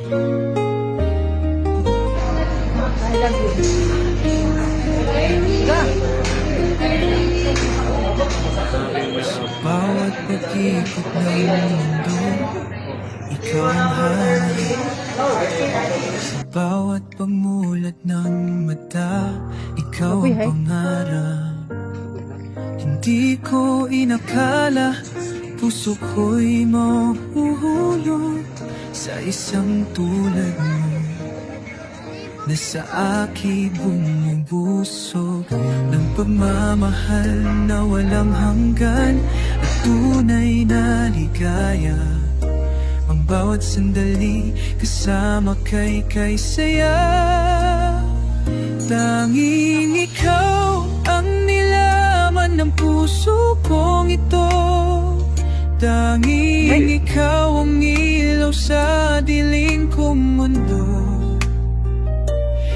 I love you. Ga. Bawat pag-ikot ng mundo, ikaw ang hanap. Sa bawat pagmulat ng mata, ikaw ang pangarap. Hindi ko inakala, puso ko'y mahuhulog sa isang tulad mo, na sa akin bumubusog ng pagmamahal na walang hanggan at tunay na ligaya. Ang bawat sandali kasama kay saya. Tanging ikaw ang nilaman ng puso kong ito. Tanging ikaw ang ilaw sa dilim kong mundo.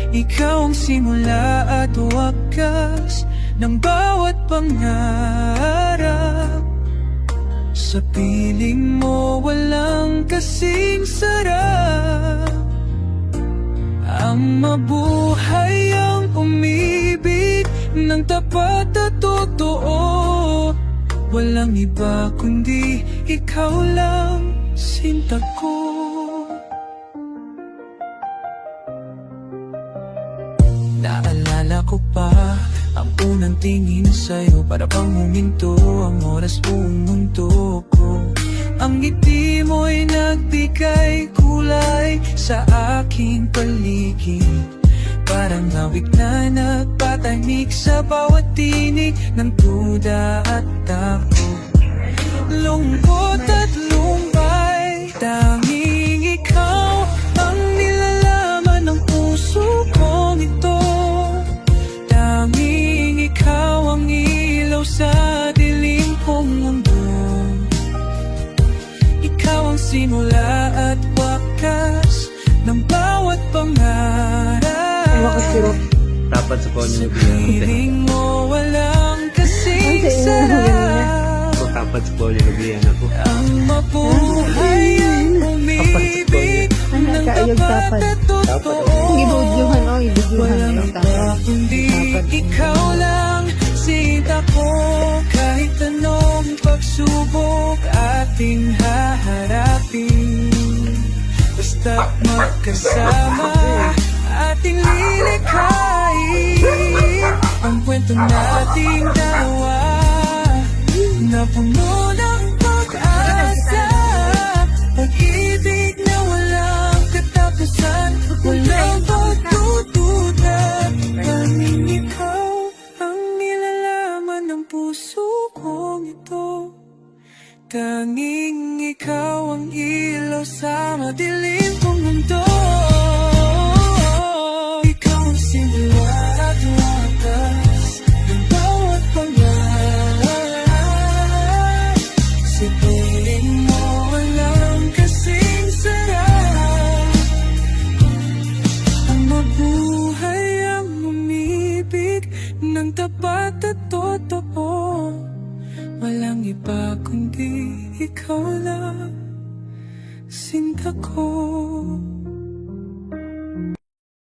Ikaw ang simula at wakas ng bawat pangarap. Sa piling mo walang kasing sarap. Ang mabuhay ang umibig ng tapat at totoo. Walang iba kundi ikaw lang, sinta ko. Naalala ko pa ang unang tingin sa'yo, para bang huminto ang oras, buong mundo ko. Ang ngiti mo'y nagbigay kulay sa aking paligid. Parang awig na nagpatahimik sa bawat tinig ng duda at takot. Lungkot at lumbay, tanging ikaw ang nilalaman ng puso kong ito. Tanging ikaw ang ilaw sa dilim kong mundo. Ikaw ang simula at wakas ng bawat pangarap. Dapat sa po Sa niyo piling mo walang kasing sarap. dapat sa po niyo nabihan ako. Ang mabuhay ang umibig ng tapat at totoo. Ibudyuhan o, ibudyuhan. Walang iba kundi ikaw lang, sinta ko. Kahit anong pagsubok ating haharapin, basta't magkasama ating lilikhain ang kwento nating dalawa na puno ng pag-asa. Pag-ibig na walang katapusan, walang pagtutunan. Tanging ikaw ang nilalaman ng puso kong ito. Tanging ikaw ang ilaw sa madilim kong mundo. Ikaw ang simula at wakas ng bawat pangarap. Sa piling mo walang kasing sarap. Ang mabuhay ang umibig ng tapat at totoo. Walang iba kundi ikaw lang, sinta ko.